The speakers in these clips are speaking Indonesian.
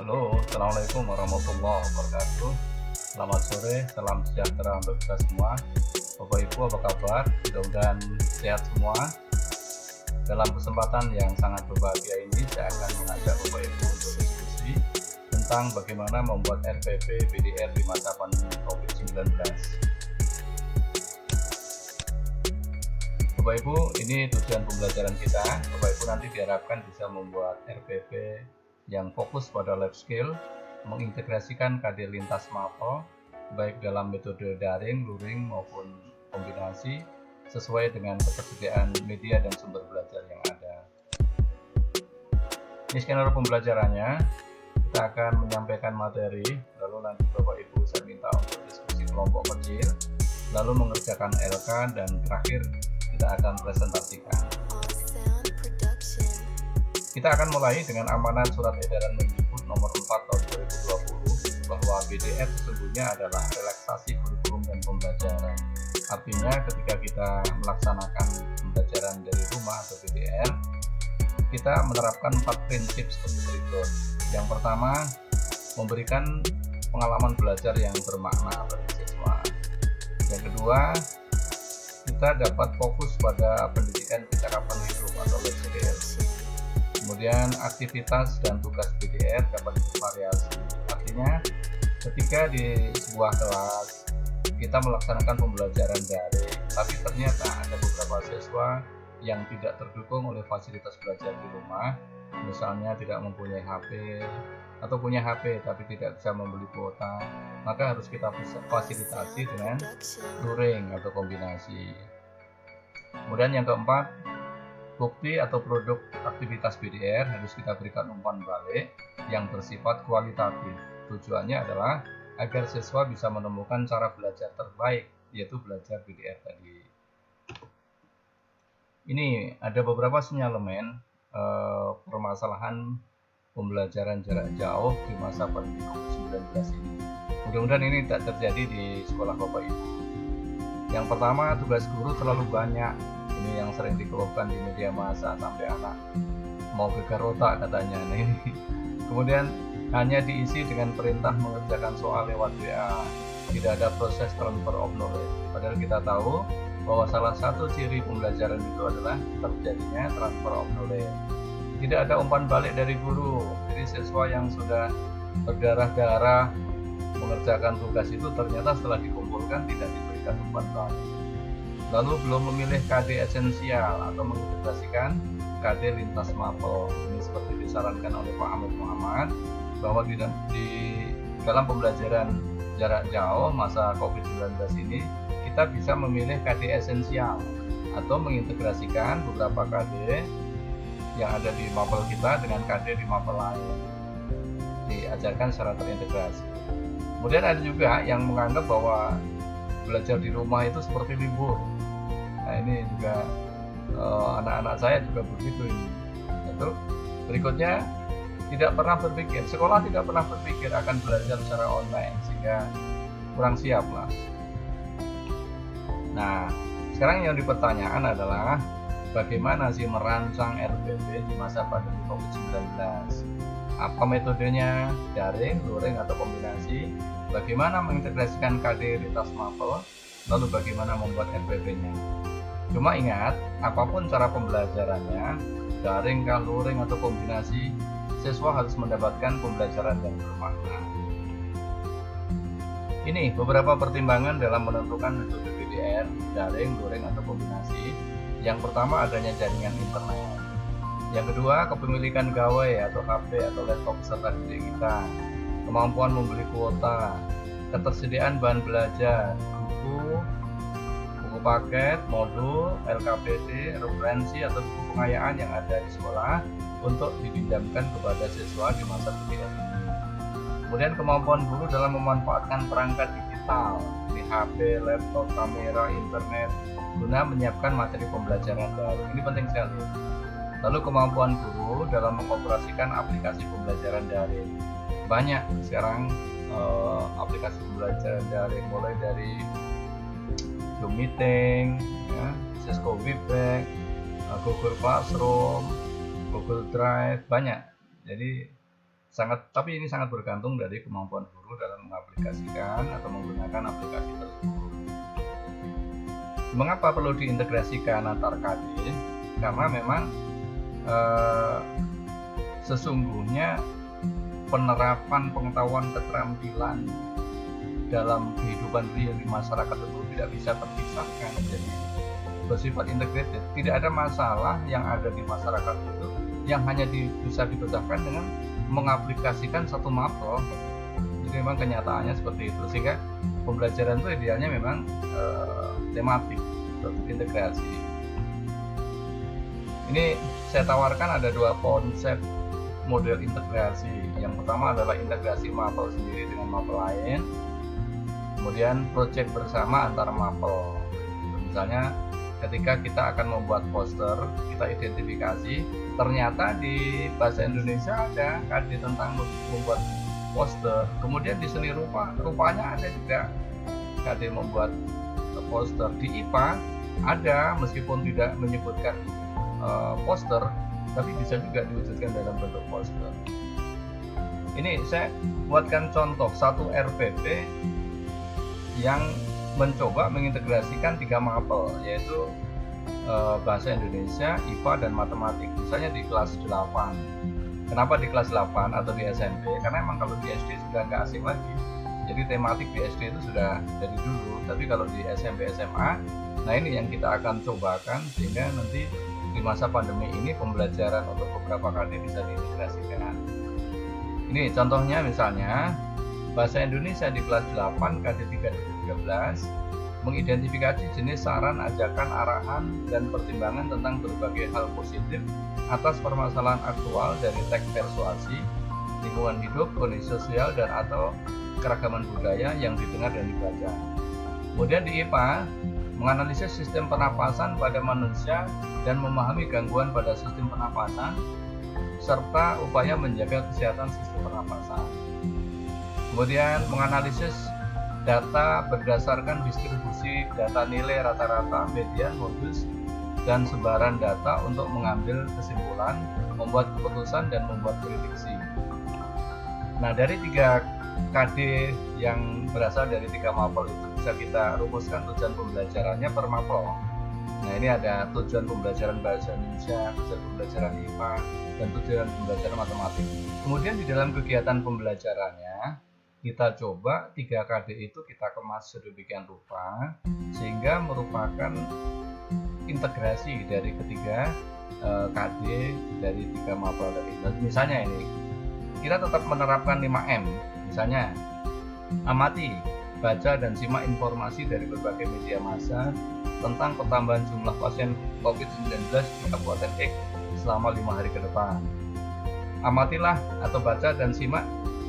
Halo, Assalamualaikum warahmatullahi wabarakatuh. Selamat sore, salam sejahtera untuk kita semua. Bapak Ibu, apa kabar? Mudah-mudahan sehat semua. Dalam kesempatan yang sangat berbahagia ini, saya akan mengajak Bapak Ibu untuk diskusi tentang bagaimana membuat RPP BDR di masa pandemi COVID-19. Bapak Ibu, ini tujuan pembelajaran kita. Bapak Ibu nanti diharapkan bisa membuat RPP yang fokus pada life skill, mengintegrasikan KD lintas mapel, baik dalam metode daring, luring, maupun kombinasi, sesuai dengan ketersediaan media dan sumber belajar yang ada. Ini skenario pembelajarannya, kita akan menyampaikan materi, lalu nanti Bapak Ibu saya minta untuk diskusi kelompok kecil, lalu mengerjakan LK, dan terakhir kita akan presentasikan. Kita akan mulai dengan amanat Surat Edaran Mendikbud nomor 4 tahun 2020 bahwa BDR sesungguhnya adalah relaksasi kurikulum dan pembelajaran. Artinya ketika kita melaksanakan pembelajaran dari rumah atau BDR, kita menerapkan 4 prinsip seperti berikut. Yang pertama, memberikan pengalaman belajar yang bermakna bagi siswa. Yang kedua, kita dapat fokus pada pendidikan kecakapan hidup atau life skill. Kemudian aktivitas dan tugas BDR dapat bervariasi. Artinya ketika di sebuah kelas kita melaksanakan pembelajaran daring, tapi ternyata ada beberapa siswa yang tidak terdukung oleh fasilitas belajar di rumah, misalnya tidak mempunyai HP atau punya HP tapi tidak bisa membeli kuota, maka harus kita fasilitasi dengan luring atau kombinasi. Kemudian yang keempat, bukti atau produk aktivitas BDR harus kita berikan umpan balik yang bersifat kualitatif. Tujuannya adalah agar siswa bisa menemukan cara belajar terbaik, yaitu belajar BDR tadi. Ini ada beberapa sinyalemen permasalahan pembelajaran jarak jauh di masa pandemi COVID-19 ini. Mudah-mudahan ini tidak terjadi di sekolah Bapak Ibu. Yang pertama, tugas guru terlalu banyak. Ini yang sering dikeluhkan di media massa, sampai anak mau gegar otak katanya. Kemudian hanya diisi dengan perintah mengerjakan soal lewat WA, tidak ada proses transfer of knowledge. Padahal kita tahu bahwa salah satu ciri pembelajaran itu adalah terjadinya transfer of knowledge. Tidak ada umpan balik dari guru, jadi siswa yang sudah berdarah-darah mengerjakan tugas itu ternyata setelah dikumpulkan tidak diberikan umpan balik. Lalu belum memilih KD esensial atau mengintegrasikan KD lintas mapel. Ini seperti disarankan oleh Pak Hamid Muhammad bahwa di dalam pembelajaran jarak jauh masa COVID-19 ini kita bisa memilih KD esensial atau mengintegrasikan beberapa KD yang ada di mapel kita dengan KD di mapel lain, diajarkan secara terintegrasi. Kemudian ada juga yang menganggap bahwa belajar di rumah itu seperti libur. Nah, ini juga anak-anak saya juga begitu ini. Itu berikutnya, tidak pernah berpikir, sekolah tidak pernah berpikir akan belajar secara online, sehingga kurang siap lah. Nah, sekarang yang dipertanyakan adalah bagaimana sih merancang RPP di masa pandemi COVID-19? Apa metodenya? Daring, luring, atau kombinasi? Bagaimana mengintegrasikan KD lintas mapel? Lalu bagaimana membuat RPP-nya? Cuma ingat, apapun cara pembelajarannya, daring, luring, atau kombinasi, siswa harus mendapatkan pembelajaran yang bermakna. Ini beberapa pertimbangan dalam menentukan metode BDR, daring, luring, atau kombinasi. Yang pertama, adanya jaringan internet. Yang kedua, kepemilikan gawai atau HP atau laptop peserta didik kita, kemampuan membeli kuota, ketersediaan bahan belajar, buku paket, modul, LKPD, referensi atau buku pengayaan yang ada di sekolah untuk dipinjamkan kepada siswa di masa BDR ini. Kemudian kemampuan guru dalam memanfaatkan perangkat digital, di HP, laptop, kamera, internet, guna menyiapkan materi pembelajaran baru. Ini penting sekali. Lalu kemampuan guru dalam mengoperasikan aplikasi pembelajaran daring. Banyak sekarang aplikasi pembelajaran daring, mulai dari Zoom Meeting, ya, Cisco Webex, Google Classroom, Google Drive, banyak. Jadi Tapi ini sangat bergantung dari kemampuan guru dalam mengaplikasikan atau menggunakan aplikasi tersebut. Mengapa perlu diintegrasikan antar KD? Karena memang sesungguhnya penerapan pengetahuan keterampilan dalam kehidupan real di masyarakat itu tidak bisa terpisahkan, jadi bersifat integrated. Tidak ada masalah yang ada di masyarakat itu yang hanya bisa dipecahkan dengan mengaplikasikan satu mapel. Jadi memang kenyataannya seperti itu, sehingga pembelajaran itu idealnya memang tematik atau integrasi. Ini saya tawarkan ada dua konsep model integrasi. Yang pertama adalah integrasi mapel sendiri dengan mapel lain, kemudian proyek bersama antara mapel. Misalnya ketika kita akan membuat poster, kita identifikasi ternyata di bahasa Indonesia ada KD tentang membuat poster, kemudian di seni rupanya ada juga KD membuat poster. Di IPA ada, meskipun tidak menyebutkan poster, tapi bisa juga diwujudkan dalam bentuk poster. Ini saya buatkan contoh satu RPP yang mencoba mengintegrasikan 3 mapel, yaitu bahasa Indonesia, IPA, dan matematik. Misalnya di kelas 8. Kenapa di kelas 8 atau di SMP? Karena memang kalau di SD sudah nggak asing lagi. Jadi tematik di SD itu sudah dari dulu. Tapi kalau di SMP, SMA, nah ini yang kita akan cobakan sehingga nanti di masa pandemi ini pembelajaran untuk beberapa KD bisa diintegrasikan. Ini contohnya misalnya bahasa Indonesia di kelas 8 KD 3 mengidentifikasi jenis saran, ajakan, arahan, dan pertimbangan tentang berbagai hal positif atas permasalahan aktual dari teks persuasi, lingkungan hidup, kondisi sosial, dan atau keragaman budaya yang didengar dan dibaca. Kemudian di IPA, menganalisis sistem pernapasan pada manusia dan memahami gangguan pada sistem pernapasan, serta upaya menjaga kesehatan sistem pernapasan. Kemudian menganalisis data berdasarkan distribusi data nilai rata-rata, median, modus, dan sebaran data untuk mengambil kesimpulan, membuat keputusan, dan membuat prediksi. Nah, dari 3 KD yang berasal dari 3 mapel itu bisa kita rumuskan tujuan pembelajarannya per mapel. Nah, ini ada tujuan pembelajaran bahasa Indonesia, tujuan pembelajaran IPA, dan tujuan pembelajaran matematik. Kemudian di dalam kegiatan pembelajarannya kita coba 3 KD itu kita kemas sedemikian rupa sehingga merupakan integrasi dari ketiga KD dari 3 mapel tadi. Misalnya ini kita tetap menerapkan 5M. Misalnya amati, baca, dan simak informasi dari berbagai media massa tentang pertambahan jumlah pasien COVID-19 di Kabupaten X selama 5 hari ke depan. Amatilah atau baca dan simak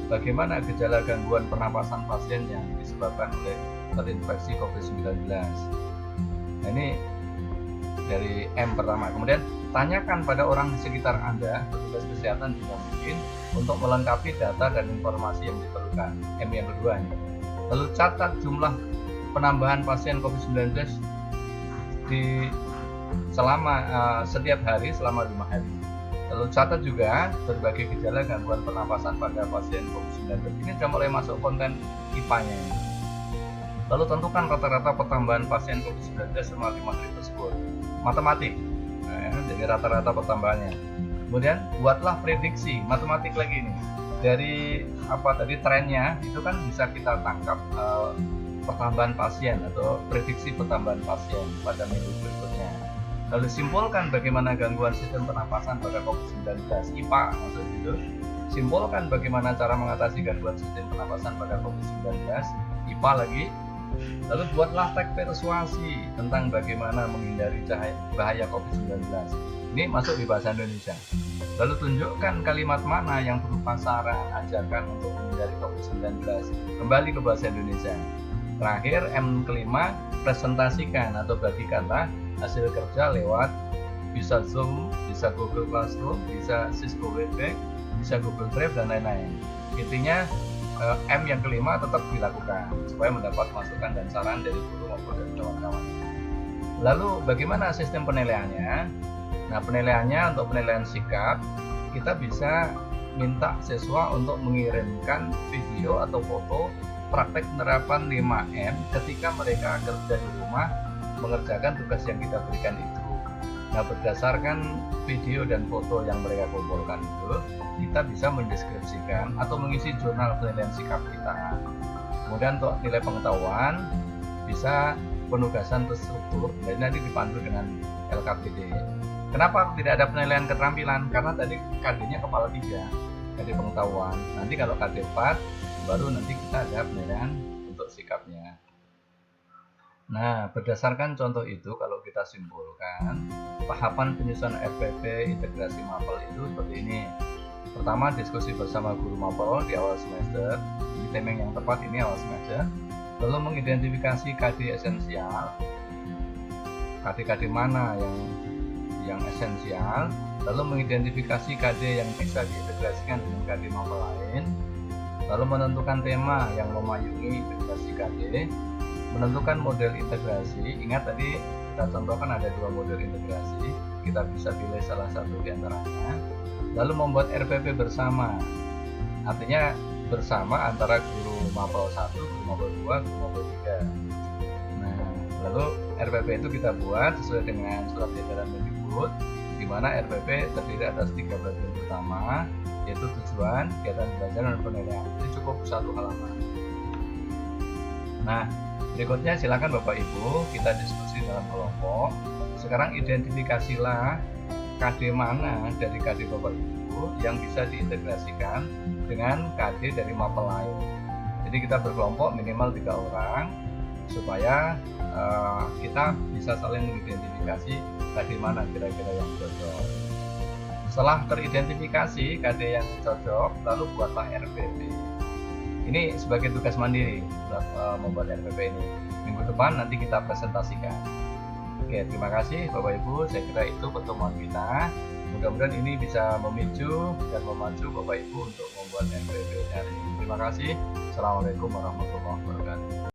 bagaimana gejala gangguan pernapasan pasien yang disebabkan oleh terinfeksi COVID-19. Nah, ini dari M pertama. Kemudian tanyakan pada orang di sekitar Anda, petugas kesehatan jika mungkin, untuk melengkapi data dan informasi yang diperlukan. M yang kedua ini. Lalu catat jumlah penambahan pasien COVID-19 di setiap hari selama 5 hari. Lalu catat juga berbagai gejala gangguan pernapasan pada pasien COVID-19. Ini sudah mulai masuk konten IPA-nya. Lalu tentukan rata-rata pertambahan pasien COVID-19 selama 5 hari tersebut. Matematik, jadi rata-rata pertambahannya. Kemudian buatlah prediksi, matematik lagi nih. Dari trennya itu kan bisa kita tangkap pertambahan pasien atau prediksi pertambahan pasien pada minggu berikutnya. Lalu simpulkan bagaimana gangguan sistem pernapasan pada COVID-19, IPA maksud itu. Simpulkan bagaimana cara mengatasi gangguan sistem pernapasan pada COVID-19, IPA lagi. Lalu buatlah teks persuasi tentang bagaimana menghindari bahaya COVID-19. Ini masuk di bahasa Indonesia. Lalu tunjukkan kalimat mana yang berupa saran, ajakan untuk menghindari COVID-19. Kembali ke bahasa Indonesia. Terakhir, M kelima, presentasikan atau bagikanlah hasil kerja lewat bisa Zoom, bisa Google Classroom, bisa Cisco Webex, bisa Google Drive, dan lain-lain. Intinya M yang kelima tetap dilakukan supaya mendapat masukan dan saran dari guru maupun dari kawan-kawan. Lalu bagaimana sistem penilaiannya? Nah, penilaiannya untuk penilaian sikap kita bisa minta siswa untuk mengirimkan video atau foto praktek penerapan 5M ketika mereka kerja di rumah mengerjakan tugas yang kita berikan itu. Nah, berdasarkan video dan foto yang mereka kumpulkan itu, kita bisa mendeskripsikan atau mengisi jurnal penilaian sikap kita. Kemudian untuk nilai pengetahuan bisa penugasan terstruktur, dan nanti dipandu dengan LKPD. Kenapa tidak ada penilaian keterampilan? Karena tadi KD-nya kepala 3, KD pengetahuan. Nanti kalau KD 4 baru nanti kita ada penilaian untuk sikapnya. Nah, berdasarkan contoh itu, kalau kita simpulkan, tahapan penyusunan RPP integrasi MAPEL itu seperti ini. Pertama, diskusi bersama guru MAPEL di awal semester. Ini timing yang tepat, ini awal semester. Lalu mengidentifikasi KD esensial, KD-KD mana yang esensial. Lalu mengidentifikasi KD yang bisa diintegrasikan dengan KD MAPEL lain. Lalu menentukan tema yang memayungi integrasi KD. Menentukan model integrasi. Ingat tadi kita contohkan ada 2 model integrasi, kita bisa pilih salah satu di antaranya. Lalu membuat RPP bersama, artinya bersama antara guru MAPEL 1, guru MAPEL 2, guru MAPEL 3. Nah, lalu RPP itu kita buat sesuai dengan surat edaran Mendikbud, di mana RPP terdiri atas 3 bagian utama, yaitu tujuan, kegiatan belajar, dan penilaian. Itu cukup 1 halaman. Nah, berikutnya silakan Bapak Ibu kita diskusi dalam kelompok. Sekarang identifikasilah KD mana dari KD Bapak Ibu yang bisa diintegrasikan dengan KD dari MAPEL lain. Jadi kita berkelompok minimal 3 orang supaya kita bisa saling mengidentifikasi KD mana kira-kira yang cocok. Setelah teridentifikasi KD yang cocok, lalu buatlah RPP. Ini sebagai tugas mandiri membuat RPP ini. Minggu depan nanti kita presentasikan. Oke, terima kasih Bapak Ibu. Saya kira itu pertemuan kita. Mudah-mudahan ini bisa memicu dan memacu Bapak Ibu untuk membuat RPP hari ini. Terima kasih. Assalamualaikum warahmatullahi wabarakatuh.